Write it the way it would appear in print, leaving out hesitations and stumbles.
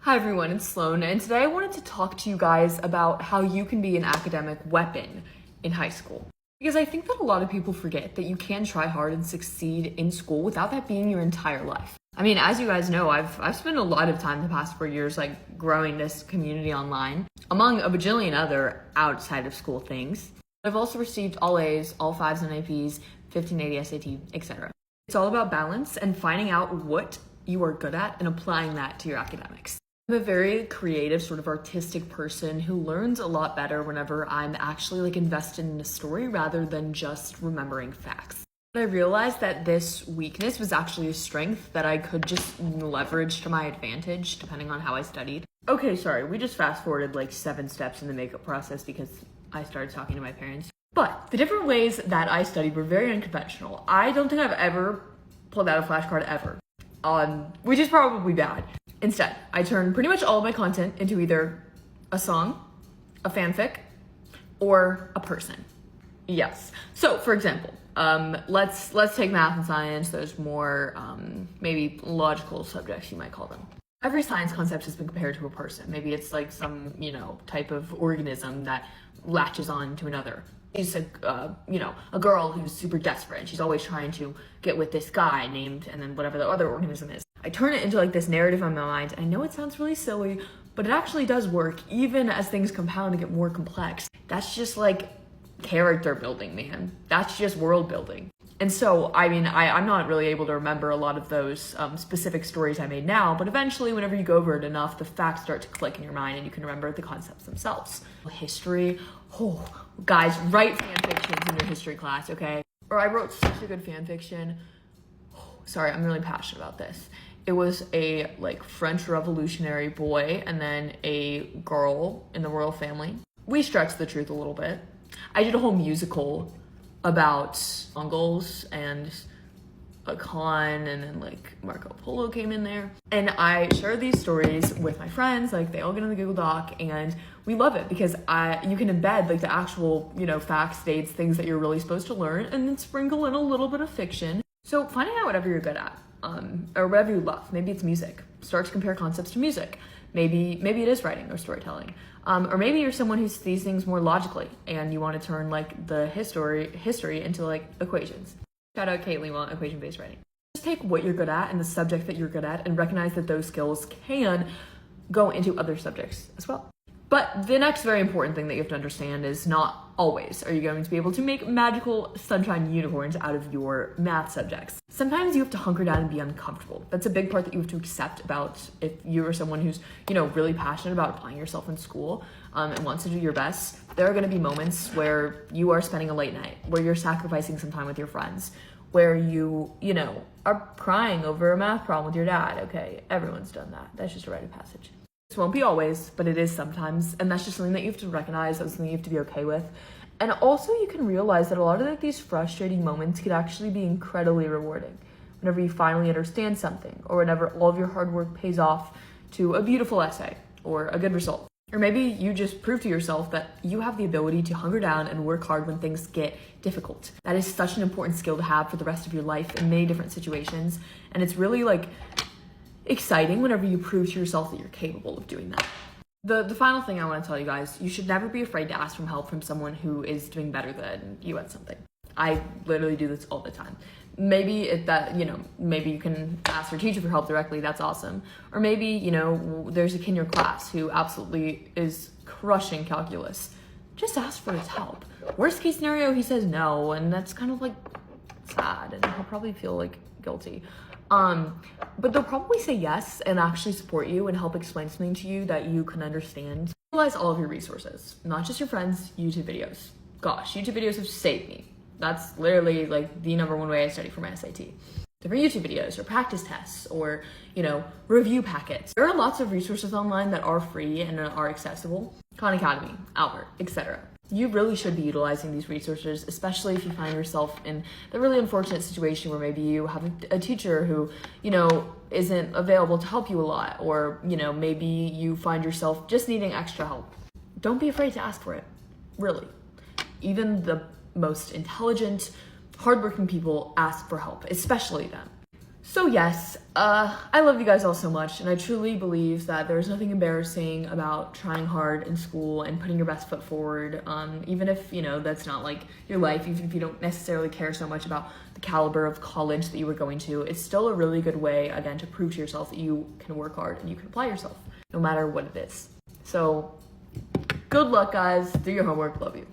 Hi everyone, it's Sloan, and today I wanted to talk to you guys about how you can be an academic weapon in high school. Because I think that a lot of people forget that you can try hard and succeed in school without that being your entire life. I mean, as you guys know, I've spent a lot of time the past 4 years growing this community online, among a bajillion other outside of school things. I've also received all A's, all 5s on APs, 1580 SAT, etc. It's all about balance and finding out what you are good at and applying that to your academics. I'm a very creative, sort of artistic person who learns a lot better whenever I'm actually invested in a story rather than just remembering facts. But I realized that this weakness was actually a strength that I could just leverage to my advantage depending on how I studied. Okay, sorry, we just fast forwarded 7 steps in the makeup process because I started talking to my parents. But the different ways that I studied were very unconventional. I don't think I've ever pulled out a flashcard ever, which is probably bad. Instead, I turned pretty much all of my content into either a song, a fanfic, or a person. Yes. So, for example, let's take math and science. Those more maybe logical subjects, you might call them. Every science concept has been compared to a person. Maybe it's some type of organism that latches on to another. She's a girl who's super desperate and she's always trying to get with this guy named, and then whatever the other organism is. I turn it into this narrative in my mind. I know it sounds really silly, but it actually does work even as things compound and get more complex. That's just character building, man. That's just world building. And so, I'm not really able to remember a lot of those specific stories I made now, but eventually whenever you go over it enough, the facts start to click in your mind and you can remember the concepts themselves. History, guys, write fan fictions in your history class, okay? Or I wrote such a good fan fiction. Sorry, I'm really passionate about this. It was a French revolutionary boy and then a girl in the royal family. We stretched the truth a little bit. I did a whole musical about Mongols and a Khan, and then Marco Polo came in there. And I share these stories with my friends, they all get in the Google Doc, and we love it because you can embed the actual, facts, dates, things that you're really supposed to learn, and then sprinkle in a little bit of fiction. So finding out whatever you're good at, or whatever you love. Maybe it's music. Start to compare concepts to music. Maybe it is writing or storytelling. Or maybe you're someone who sees these things more logically and you want to turn the history into equations. Shout out Caitlin on equation-based writing. Just take what you're good at and the subject that you're good at and recognize that those skills can go into other subjects as well. But the next very important thing that you have to understand is not always are you going to be able to make magical sunshine unicorns out of your math subjects. Sometimes you have to hunker down and be uncomfortable. That's a big part that you have to accept about if you are someone who's, really passionate about applying yourself in school and wants to do your best. There are going to be moments where you are spending a late night, where you're sacrificing some time with your friends, where you are crying over a math problem with your dad. Okay, everyone's done that. That's just a rite of passage. This won't be always, but it is sometimes, and that's just something that you have to recognize. That's something you have to be okay with. And also you can realize that a lot of these frustrating moments could actually be incredibly rewarding whenever you finally understand something, or whenever all of your hard work pays off to a beautiful essay or a good result. Or maybe you just prove to yourself that you have the ability to hunker down and work hard when things get difficult. That is such an important skill to have for the rest of your life in many different situations, and it's really exciting whenever you prove to yourself that you're capable of doing that. The final thing I want to tell you guys, you should never be afraid to ask for help from someone who is doing better than you at something. I literally do this all the time. Maybe maybe you can ask your teacher for help directly, that's awesome. Or maybe, there's a kid in your class who absolutely is crushing calculus. Just ask for his help. Worst case scenario, he says no, and that's kind of sad, and he'll probably feel guilty. But they'll probably say yes and actually support you and help explain something to you that you can understand. Utilize all of your resources, not just your friends, YouTube videos. Gosh, YouTube videos have saved me. That's literally the number one way I study for my SAT. Different YouTube videos or practice tests or, review packets. There are lots of resources online that are free and are accessible. Khan Academy, Albert, etc. You really should be utilizing these resources, especially if you find yourself in the really unfortunate situation where maybe you have a teacher who, isn't available to help you a lot, or, maybe you find yourself just needing extra help. Don't be afraid to ask for it, really. Even the most intelligent, hardworking people ask for help, especially them. So yes, I love you guys all so much, and I truly believe that there's nothing embarrassing about trying hard in school and putting your best foot forward, even if, that's not like your life, even if you don't necessarily care so much about the caliber of college that you were going to. It's still a really good way, again, to prove to yourself that you can work hard and you can apply yourself, no matter what it is. So good luck, guys. Do your homework. Love you.